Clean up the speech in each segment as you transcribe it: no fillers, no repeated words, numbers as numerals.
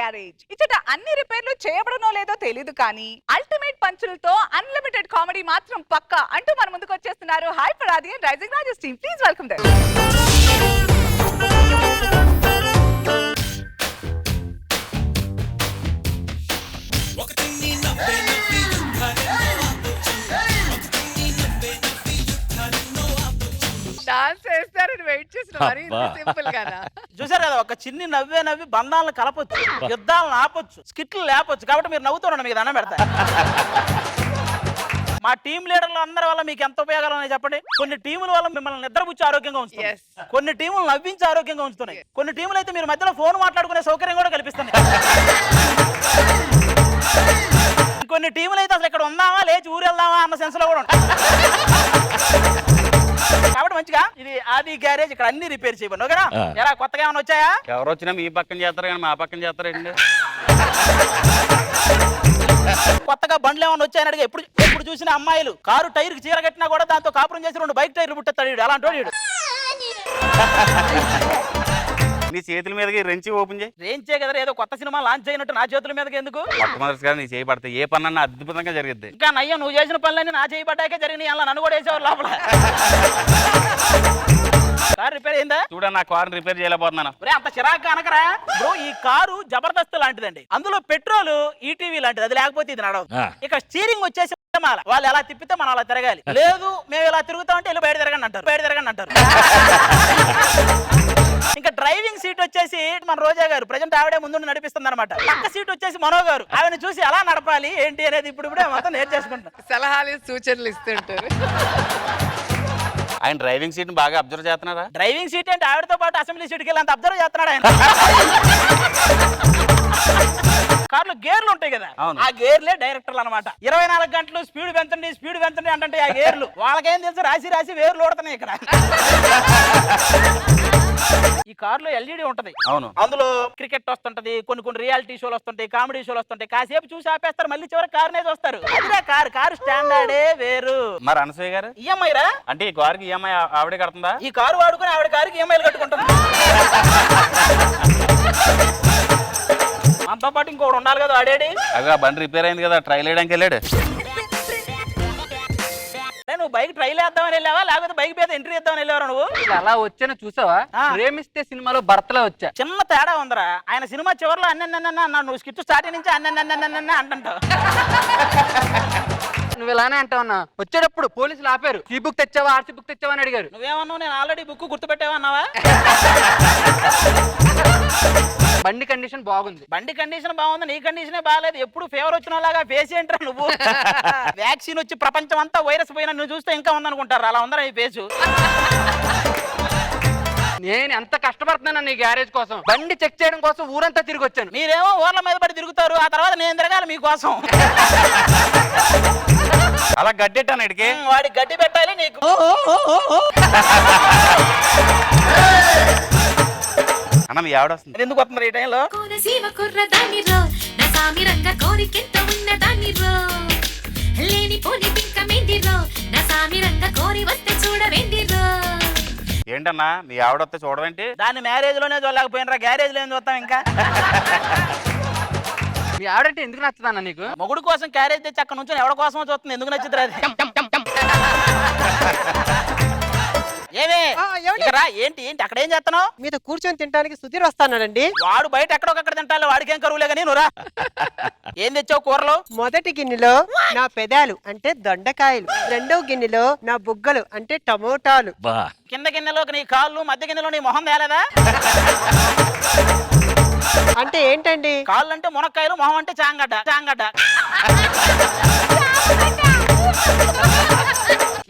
Garage. ఇచ్చట అన్ని రిపేర్లు చేయబడనో లేదో తెలీదు కానీ అల్టిమేట్ పంచులతో అన్లిమిటెడ్ కామెడీ మాత్రం పక్కా అంటూ మన ముందుకు వచ్చేస్తున్నారు హైపర్ ఆది అండ్ రైజింగ్ రాజెస్ team. Please welcome them. Dance చేస్తారని వెయిట్ చేసిన మరి ఇంత సింపుల్ గానా? చూసారు కదా, ఒక చిన్ని నవ్వి బంధాలను కలపొచ్చు, యుద్ధాలను ఆపొచ్చు, స్కిట్లు లేపొచ్చు. కాబట్టి మీరు నవ్వుతున్నాను, మీకు దండం పెడతా. మా టీం లీడర్లు అందరి వల్ల మీకు ఎంత ఉపయోగాలు ఉన్నాయి చెప్పండి. కొన్ని టీముల వల్ల మిమ్మల్ని నిద్రపుచ్చి ఆరోగ్యంగా ఉంచుతున్నాయి, కొన్ని టీములు నవ్వించి ఆరోగ్యంగా ఉంచుతున్నాయి, కొన్ని టీములు అయితే మీరు మధ్యలో ఫోన్ మాట్లాడుకునే సౌకర్యం కూడా కల్పిస్తున్నాయి. కొన్ని టీములు అయితే అసలు ఇక్కడ ఉందామా లేచి ఊరు వెళ్దామా అన్న సెన్స్ లో కూడా ఉంటాయి. కాబట్టి మంచిగా ఇది ఆది గ్యారేజ్, ఇక్కడ అన్ని రిపేర్ చేయబడి ఓకేనా? ఎలా కొత్తగా ఏమైనా వచ్చాయా? ఎవరు వచ్చినా మీ పక్కన చేస్తారు కానీ మా పక్కన చేస్తారండి. కొత్తగా బండ్లు ఏమైనా వచ్చాయని అడిగా. ఎప్పుడు చూసిన అమ్మాయిలు కారు టైర్ కి చీర కట్టినా కూడా దాంతో కాపురం చేసి 2 బైక్ టైర్లు పుట్టేస్తాడు. అలాంటి వాడు నీ చేతుల మీదకి రెంచి ఓపెన్ చేయి. రేంచే కదా, ఏదో కొత్త సినిమా లాంచ్ అయినట్టు నా చేతుల మీదకి ఎందుకు? మొట్టమొదటిసారి నీ చేయబడతాయి, ఏ పని అన్నా అద్భుతంగా జరిగిద్ది. ఇంకా నయ్యో, నువ్వు చేసిన పనులన్నీ నా చేయబడ్డాకే జరిగినాయి. అలా నన్ను కూడా వేసేవారు లోపల. కారు రిపేర్ అయిందా? చూడ నా కార్ రిపేర్ చేయలేకపోతున్నాను. అంత చిరాకు అనకరా బ్రో. ఈ కారు జబర్దస్త్ లాంటిదండి. అందులో పెట్రోల్ ఈటీవీ లాంటిది, అది లేకపోతే ఇది నడవదు. ఇక స్టీరింగ్ వచ్చేసి వాళ్ళు ఎలా తిప్పితే మనం అలా తిరగాలి. లేదు మేము ఇలా తిరుగుతామంటే వెళ్ళి బయట తిరగండి అంటారు. ఇంకా డ్రైవింగ్ సీట్ వచ్చేసి మన రోజా గారు, ప్రజెంట్ ఆవిడే ముందు నడిపిస్తుంది అనమాట. పక్క సీట్ వచ్చేసి మనో గారు, ఆవిడ చూసి ఎలా నడపాలి ఏంటి అనేది ఇప్పుడే మొత్తం నేర్చేసుకుంటాం. సలహాలు సూచనలు ఇస్తుంటారు. ఆయన డ్రైవింగ్ సీట్ బాగా అబ్జర్వ్ చేస్తున్నారా? డ్రైవింగ్ సీట్ అంటే ఆవిడతో పాటు అసెంబ్లీ సీట్కి వెళ్ళి అంత అబ్జర్వ్ చేస్తున్నాడు ఆయన. కార్లో గేర్లు ఉంటాయి కదా, ఆ గేర్లే డైరెక్టర్లు అనమాట. 24 గంటలు స్పీడ్ పెంచండి అంటే ఆ గేర్లు వాళ్ళకేం తెలుసు, రాసి వేర్లు ఓడుతున్నాయి ఇక్కడ. ఈ కారులో ఎల్ఈడి ఉంటది. అవును, అందులో క్రికెట్ వస్తుంటది, కొన్ని రియాలిటీ షోలు వస్తుంటాయి, కామెడీ షోలు వస్తుంటాయి. కాసేపు చూసి ఆపేస్తారు, మళ్ళీ చివరి కారునే చూస్తారు. అదిరా కారు స్టాండర్డే వేరు. మరి అనసూయ గారు ఈఎంఐ రా అంటే ఈ కారుకి ఈఎంఐ ఆవిడే కడుతుందా? ఈ కారు వాడుకుని ఆవిడ కారుకి ఈఎంఐలు కట్టుకుంటుంది. మనతో పాటు ఇంకోటి ఉండాలి కదా, ఆడేడి. అవి బండి రిపేర్ అయింది కదా, ట్రైల్ వేయడానికి వెళ్ళాడు. నువ్వు బైక్ ట్రైల్ వేద్దామని వెళ్ళావా లేకపోతే బైక్ మీద ఎంట్రీ ఇద్దామని వెళ్ళావా? నువ్వు అలా వచ్చాను చూసావా? ప్రేమిస్తే సినిమాలో భర్తలా వచ్చా. చిన్న తేడా ఉందరా. ఆయన సినిమా చివరిలో అన్న నువ్వు స్కిట్ స్టార్ట్ నుంచి అన్న అంటుంటావు. నువ్వు ఇలానే అంటావన్నా. వచ్చేటప్పుడు పోలీసులు ఆపారు. ఈ బుక్ తెచ్చావా, ఆర్సీ బుక్ తెచ్చావా అని అడిగారు. నువ్వేమన్నావు? నేను ఆల్రెడీ బుక్ గుర్తుపెట్టావా అన్నావా? బండి కండిషన్ బాగుంది. బండి కండిషన్ బాగుంది, నీ కండిషనే బాగాలేదు. ఎప్పుడు ఫేవర్ వచ్చిన లాగా ఫేస్ ఏంట్రా నువ్వు? వ్యాక్సిన్ వచ్చి ప్రపంచం అంతా వైరస్ పోయినా నువ్వు చూస్తే ఇంకా ఉందనుకుంటారు. అలా ఉందరా ఈ ఫేసు. నేను ఎంత కష్టపడుతున్నాను నీ గ్యారేజ్ కోసం. బండి చెక్ చేయడం కోసం ఊరంతా తిరిగి వచ్చాను. మీరేమో ఊర్ల మీద పడి తిరుగుతారు, ఆ తర్వాత నేను తిరగాలి మీకోసం. అలా గడ్డెట్టాను ఇడికి. వాడికి గడ్డి పెట్టాలి నీకు. అన్న మీ ఆవిడ వస్తుంది. ఎందుకు వస్తున్నారు ఈ టైంలో? ఏంటన్నా మీ ఆవిడ వస్తే చూడవేంటి? దాన్ని మ్యారేజ్ లోనే చూడలేకపోయినరా, గ్యారేజ్ లో ఏం చూస్తాం ఇంకా. మీ ఆవిడంటే ఎందుకు నచ్చదన్న నీకు? మొగుడు కోసం క్యారేజ్ తెచ్చి అక్కడ నుంచి ఎవరి కోసమో చూస్తుంది, ఎందుకు నచ్చుతుంది అది? ఏమే ఏంటి అక్కడ ఏం చేస్తున్నావు? మీద కూర్చొని తినడానికి సుధీర్ వస్తానండి. వాడు బయట ఎక్కడొక్కడ తింటాను, వాడికి ఏం కరువులే కానీ నువ్వురా. ఏం తెచ్చావు కూరలో? మొదటి గిన్నెలో నా పెదాలు అంటే దొండకాయలు, రెండో గిన్నెలో నా బుగ్గలు అంటే టమోటాలు, కింద గిన్నెలోకి నీ కాళ్ళు, మధ్య గిన్నెలో నీ మొహం తేలేదా? అంటే ఏంటండి? కాళ్ళు అంటే మునక్కాయలు, మొహం అంటే చాంగడ్డ.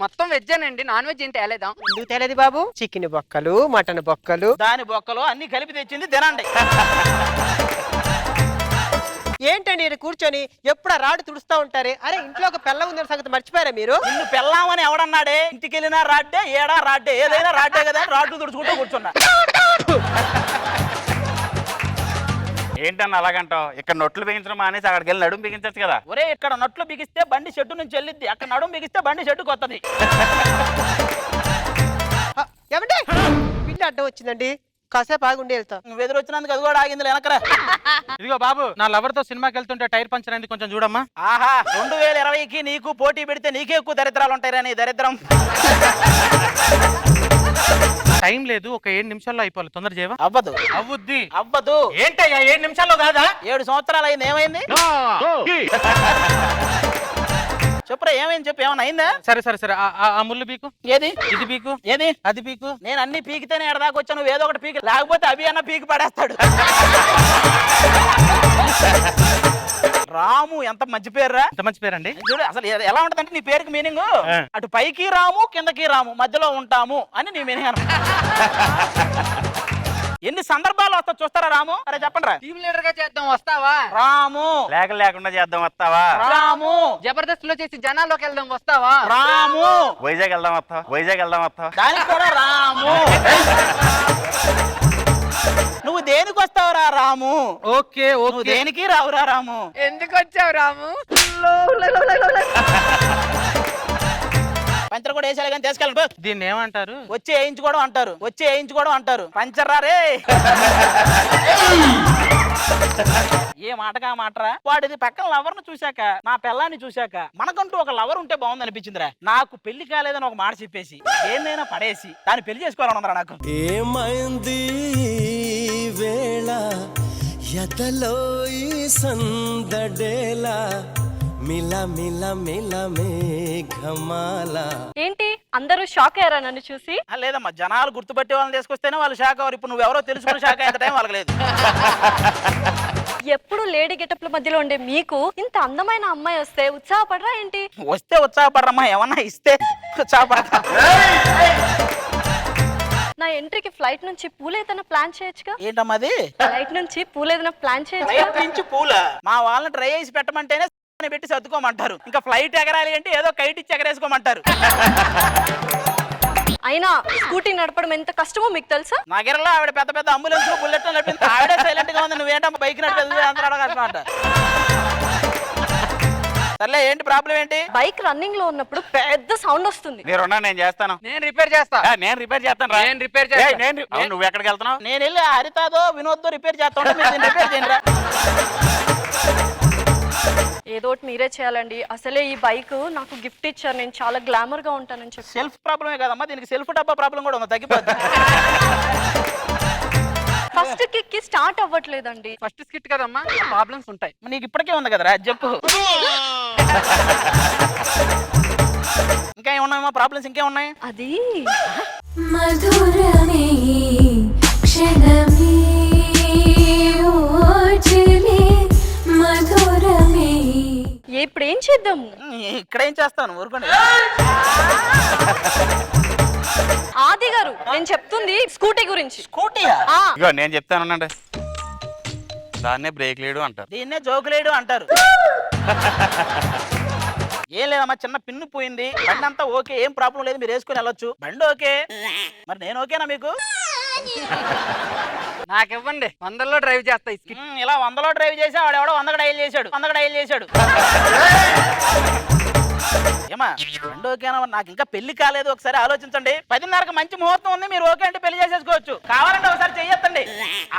మొత్తం వెజ్ అండి, నాన్ వెజ్ ఏం తేలేదా? ఎందుకు తేలేదు బాబు? చికెన్ బొక్కలు, మటన్ బొక్కలు, దాని బొక్కలు అన్ని కలిపి తెచ్చింది తినండి. ఏంటండి కూర్చొని ఎప్పుడు రాడు తుడుస్తా ఉంటారే? అరే ఇంట్లో ఒక పెళ్ళ ఉందని సంగతి మర్చిపోయారా మీరు? నిన్ను పెళ్ళామని ఎవడన్నాడే? ఇంటికి వెళ్ళినా రాడ్డే, ఏడా రాడ్డే, ఏదైనా రాడ్డే కదా. రాడ్డు తుడుచుకుంటూ కూర్చున్నా. ఏంటన్నా అలాగంటావు? ఇక్కడ నొట్లు బిగించడం మానేసి అక్కడికి వెళ్ళి నడుము బిగించచ్చు కదా. ఒరే ఇక్కడ నొట్లు బిగిస్తే బండి షెడ్డు నుంచి వెళ్ళిద్ది, అక్కడ నడుము బిగిస్తే బండి షెడ్డుకి వస్తుంది. ఏమంటే పిల్లి అడ్డం వచ్చిందండి. కాసేపు ఆగుండి వెళ్తా. నువ్వు ఎదురొచ్చినందుకు అది కూడా ఆగింది వెనకరా. ఇదిగో బాబు, నా లవర్ తో సినిమాకి వెళ్తుంటే టైర్ పంచర్ అయింది, కొంచెం చూడమ్మా. ఆహా 2020కి నీకు పోటీ పెడితే నీకే ఎక్కువ దరిద్రాలు ఉంటాయి నీ దరిద్రం. టైం లేదు, ఒక 7 నిమిషాల్లో అయిపోవాలి, తొందర చేయవా? అవ్వదు. అవ్వుద్ది. అవ్వదు. ఏంటయ్యా 7 నిమిషాల్లో కాదా? 7 సంవత్సరాలు అయింది, ఏమైంది చెప్పురా, ఏమైంది చెప్పు, ఏమైనా అయిందా? సరే సరే సరే, ఆ ముళ్ళు పీకు. ఏది ఇది పీకు, ఏది అది పీకు. నేను అన్ని పీకితేనే ఎడదాకా వచ్చా, నువ్వు ఏదో ఒకటి పీకి, లేకపోతే అభి అన్న పీకి పడేస్తాడు. రాము ఎంత మంచి పేరురా. ఎంత మంచి పేరండి. చూడు అసలు ఎలా ఉంటదంటే నీ పేరుకి మీనింగ్ అటు పైకి రాము కిందకి రాము మధ్యలో ఉంటాము అని నీ మీనింగ్ అన్నమాట. ఎన్ని సందర్భాలు వస్తా చూస్తారా రాము? అరే చెప్పండి రా. టీమ్ లీడర్ గా చేద్దాం, వస్తావా? రాము. లేకుండా చేద్దాం, వస్తావా? రాము. జబర్దస్త్ లో చేసి జనాల్లోకి వెళ్దాం, వస్తావా? రాము. వైజాగ్ వెళ్దాం, వస్తావా? దానికి కూడా రాము. నువ్వు దేనికి వస్తావురా రాము? ఓకే నువ్వు ఓకే. దేనికి రావురా రాము? ఎందుకు వచ్చావు రాము? పంచర్ కూడా వేసాలి కానీ తీసుకెళ్ళండి. దీన్ని ఏమంటారు? వచ్చి వేయించుకోవడం అంటారు. పంచర్ రా రే. ఏ మాటగా మాటరా. వాడిది పక్కన లవర్ ను చూశాక, నా పిల్లాన్ని చూశాక మనకంటూ ఒక లవర్ ఉంటే బాగుంది అనిపించిందిరా. నాకు పెళ్లి కాలేదని ఒక మాట చెప్పేసి ఏందైనా పడేసి దాన్ని పెళ్లి చేసుకోవాలన్నరా నాకు. ఏమైంది వేళ ఎదలో ఈ సందడేలా మిల మిల మిల మేఘమాల. ఏంటి అందరూ షాక్ అయ్యారా నన్ను చూసి? లేదమ్మా, జనాలు గుర్తుపట్టే వాళ్ళని తీసుకొస్తేనే వాళ్ళు షాక్ అవ్వరు. ఇప్పుడు నువ్వెవరో తెలుసుకుని షాక్ అయ్యేంత టైం వాళ్ళకి లేదు. ఎప్పుడు లేడీ గెటప్ల మధ్యలో ఉండే మీకు ఇంత అందమైన అమ్మాయి వస్తే ఉత్సాహపడరా ఏంటి? వస్తే ఉత్సాహపడరమ్మా, ఏమన్నా ఇస్తే ఉత్సాహపడతా. నా ఎంట్రీకి ఫ్లైట్ నుంచి పూలు ఏదైనా ప్లాన్ చేయొచ్చుగా? ఏంటమ్మా అది? ఫ్లైట్ నుంచి పూలు ఏదైనా ప్లాన్ చేయొచ్చుగా? పెంచి పూల మా వాళ్ళని ట్రై చేసి పెట్టమంటేనే పెట్టి సర్దుకోమంటారు. ఇంకా ఫ్లైట్ ఎగరాలి అంటే ఏదో కైట్ ఇచ్చి ఎగరేసుకోమంటారు. అయినా స్కూటీ నడపడం ఎంత కష్టమో మీకు తెలుసా? నగరంలో ఆవిడ పెద్ద పెద్ద అంబులెన్స్ బుల్లెట్ నడిపింది, ఆవిడే సైలెంట్ గా ఉంది. నువ్వేంటమ్మా బైక్ నడిపేది అంతా కష్టం అంట. సర్లే, ఏంటి ప్రాబ్లం ఏంటి? బైక్ రన్నింగ్ లో ఉన్నప్పుడు పెద్ద సౌండ్ వస్తుంది. నేను చేస్తాను. నేను రిపేర్ చేస్తా. నేను రిపేర్ చేస్తాను. నేను రిపేర్ చేస్తా. నువ్వు ఎక్కడికి వెళ్తున్నావు? నేను వెళ్ళి హరితాదో వినోద్దో రిపేర్ చేస్తా రిపేర్ చేయండి. ఏదో ఒకటి మీరే చేయాలండి. అసలే ఈ బైక్ నాకు గిఫ్ట్ ఇచ్చారు, నేను చాలా గ్లామర్ గా ఉంటానని చెప్పి. సెల్ఫ్ ప్రాబ్లమే కదమ్మా, దీనికి సెల్ఫ్ డబ్బా ప్రాబ్లం కూడా ఉంది, తగ్గిపోద్ది. ఫస్ట్ కిక్ స్టార్ట్ అవ్వట్లేదండి. ఫస్ట్ స్కిట్ కదమ్మా, ప్రాబ్లమ్స్ ఉంటాయి. నీకు ఇప్పటికే ఉంది కదరా, చెప్పు. ఇంకా ఏమున్నాయమ్మా ప్రాబ్లమ్స్? ఇంకే ఉన్నాయి? అది మధురమే క్షణమే ఓచలే మధురమే. ఇప్పుడు ఏం చేద్దాము? ఇక్కడ ఏం చేస్తాను, ఊరుకోండి. ఆది గారు, నేను చెప్తుంది స్కూటీ గురించి. స్కూటీయా? ఆ, ఇగో నేను చెప్తానండి, దాన్నే బ్రేక్ లేడు అంటారు. దీన్నే జోకులేడు అంటారు. ఏం లేదమ్మా, చిన్న పిన్ను పోయింది, బండి అంతా ఓకే, ఏం ప్రాబ్లం లేదు, మీరు వేసుకుని వెళ్ళొచ్చు. బండి ఓకే, మరి నేను ఓకేనా మీకు? నాకివ్వండి, 100లో డ్రైవ్ చేస్తా ఈ స్కిట్. ఇలా 100లో డ్రైవ్ చేసి వాడెవడో 100 డైల్ చేశాడు. ఏమా బండి ఓకేనా? నాకు ఇంకా పెళ్లి కాలేదు, ఒకసారి ఆలోచించండి. 10:30కి మంచి ముహూర్తం ఉంది, మీరు ఓకే అంటే పెళ్లి చేసేసుకోవచ్చు. కావాలంటే ఒకసారి చెయ్యొద్దండి.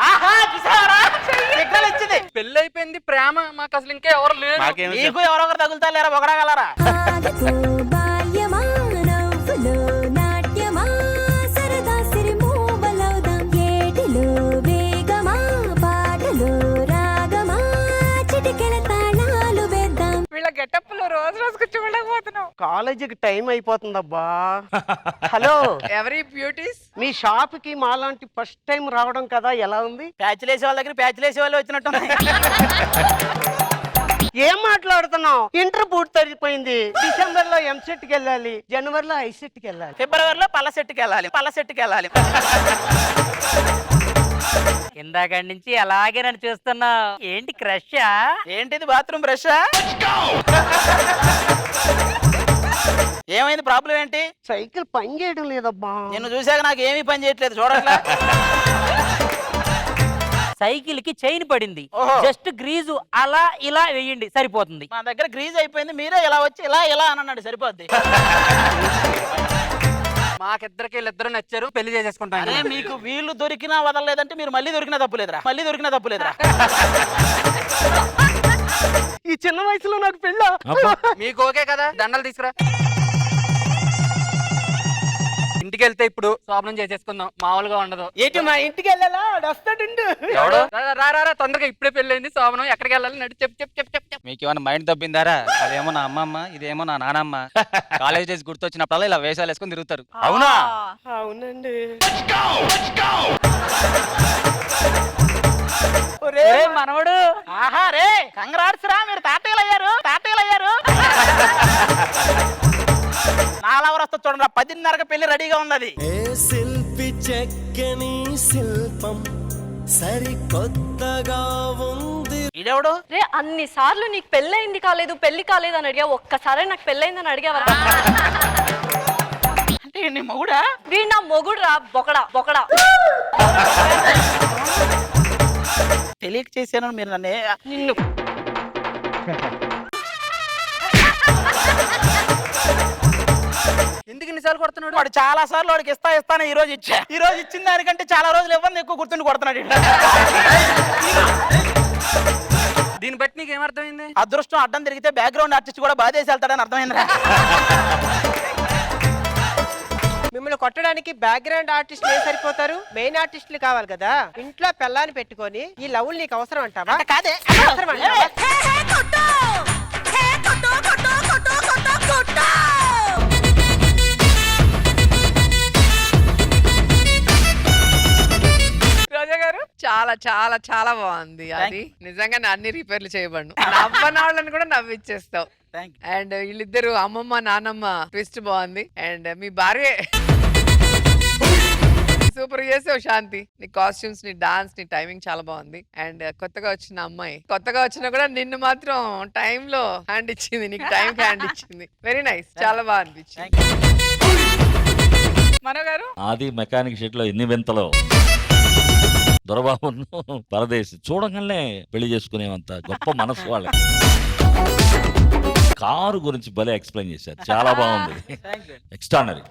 ఆహా, చూసారా సిగ్నల్ ఇచ్చింది. పెళ్లి అయిపోయింది, ప్రేమ మాకు అసలు ఇంకా ఎవరు లేరు. మాకేమి నీకు ఎవరో ఒకరు తగులుతా లేరా, ఒకడగలరా? ఆగతో బాల్యమా నవ్వులో నాట్యమా సరదా సిరిమూవలౌదాం ఏటిలో వేగమా పాటలో రాగమా చిటికెల తాళాలు వేద్దాం. వీళ్ళ గెటప్లు రోజు రోజుకు చూడలేకపోతున్నావు. కాలేజీకి టైం అయిపోతుందబ్బా. హలో, ఎవరి బ్యూటీస్? మీ షాప్ కి మాలాంటి ఫస్ట్ టైం రావడం కదా, ఎలా ఉంది? ప్యాచ్లు వేసే వాళ్ళ దగ్గర ప్యాచ్లు వేసే వాళ్ళు వచ్చినట్టు. ఏం మాట్లాడుతున్నావు? ఇంటర్ పూర్తయిపోయింది. డిసెంబర్ లో ఎంసెట్ కి వెళ్ళాలి, జనవరిలో ఐసెట్ కి వెళ్ళాలి, ఫిబ్రవరిలో పల్ల సెట్కి వెళ్ళాలి. ఇందాక నుంచి అలాగే నన్ను చూస్తున్నా. ఏంటి క్రషా? ఏంటిది బాత్రూమ్ బ్రష్? ఏమైంది, ప్రాబ్లం ఏంటి? సైకిల్ పని చేయడం లేదబ్బా. నిన్ను చూసాక నాకు ఏమీ పని చేయట్లేదు, చూడట్లా. సైకిల్ కి చైన్ పడింది, ఓహో. జస్ట్ గ్రీజు అలా ఇలా వేయండి సరిపోతుంది. మా దగ్గర గ్రీజ్ అయిపోయింది, మీరే ఇలా వచ్చి ఇలా అని అన్నాడు, సరిపోద్ది. మాకిద్దరికి వీళ్ళిద్దరు నచ్చారు, పెళ్లి చేసేసుకుంటాను. అరే మీకు వీళ్ళు దొరికినా వదలలేదంటే మీరు మళ్ళీ దొరికినా తప్పులేదురా, మళ్ళీ దొరికినా తప్పులేదురా. ఈ చిన్న వయసులో నాకు పెళ్ళ. మీకు ఓకే కదా, దండలు తీసుకురా. ఇంటికి వెళ్తే ఇప్పుడు శోభనం చేసేసుకుందాం, మామూలుగా ఉండదు. ఏంటి మా ఇంటికి వెళ్ళాలా? వస్తాడుండు. ఎవడు? రా రా రా, తొందరగా ఇప్పుడే పెళ్ళైంది, శోభనం ఎక్కడికి వెళ్ళాలి నడు, చెప్పు చెప్పు చెప్పు చెప్పు. మీకు ఏమైనా మైండ్ తప్పిందారా? అదేమో నా అమ్మమ్మ, ఇదేమో నా నానమ్మ. కాలేజ్ డేస్ గుర్తొచ్చినప్పుడల్లా ఇలా వేషాలు వేసుకొని తిరుగుతారు. అవునా? అవునండి. మనవడు ఆహా రే, కంగ్రాట్స్ రా, మీరు తాతయ్యలయ్యారు, తాతయ్యలయ్యారు. నాలవరు వస్తా చూడండి, 10:30కి పెళ్లి రెడీగా ఉన్నది. ఏ శిల్పి చెక్కని శిల్పం సరికొత్తగా ఉంది. ఇడెవడు? రే అన్ని సార్లు నీకు పెళ్ళయింది కాలేదు, పెళ్లి కాలేదు అని అడిగా, ఒక్కసారి నాకు పెళ్ళయిందని అడిగావరా? అంటే నీ మొగుడా? వీడు నా మొగుడు రా, బొకడా బొకడా. తెలియక చేశాను మీరు నన్ను. నిన్ను ఎందుకు ఇన్నిసార్లు కొడుతున్నాడు? వాడు చాలా సార్లు వాడికి ఇస్తాను, ఈ రోజు ఇచ్చా. ఈ రోజు ఇచ్చిన దానికంటే చాలా రోజులు ఇవ్వండి, ఎక్కువ గుర్తుండి కొడుతున్నాడు ఈడు. దీన్ని బట్టి నీకు ఏమర్థమైంది? అదృష్టం అడ్డం తిరిగితే బ్యాక్గ్రౌండ్ ఆర్టిస్ట్ కూడా బాధేసి వెళ్తాడని అర్థమైందిరా. మిమ్మల్ని కొట్టడానికి బ్యాక్గ్రౌండ్ ఆర్టిస్ట్ ఏ సరిపోతారు? మెయిన్ ఆర్టిస్టులు కావాలి కదా. ఇంట్లో పెళ్ళాన్ని పెట్టుకొని ఈ లవ్లు నీకు అవసరం అంటావా? కాదే అవసరం అంటావా? రోజా గారు చాలా చాలా చాలా బాగుంది. అది నిజంగా అన్ని రిపేర్లు చేయబడి నవ్వని వాళ్ళని కూడా నవ్విచ్చేస్తావు. అండ్ వీళ్ళిద్దరు అమ్మమ్మ నానమ్మ ట్విస్ట్ బాగుంది. అండ్ మీ భార్య సూపర్ చేసావు శాంతి. నీ కాస్ట్యూమ్స్, నీ డాన్స్, నీ టైమింగ్ చాలా బాగుంది. అండ్ కొత్తగా వచ్చిన అమ్మాయి, కొత్తగా వచ్చినా కూడా నిన్ను మాత్రం టైంలో హ్యాండ్ ఇచ్చింది, నీకు టైం హ్యాండ్ ఇచ్చింది. వెరీ నైస్, చాలా బాగా అనిపించింది. మనో గారు, ఆది మెకానిక్ షెడ్ లో ఎన్ని వింతలో దొరబాబును పరదేశి చూడగానే పెళ్లి చేసుకునేంత గొప్ప మనసు వాళ్ళ. కారు గురించి భలే ఎక్స్ప్లెయిన్ చేశారు, చాలా బాగుంది, ఎక్స్ట్రానరీ.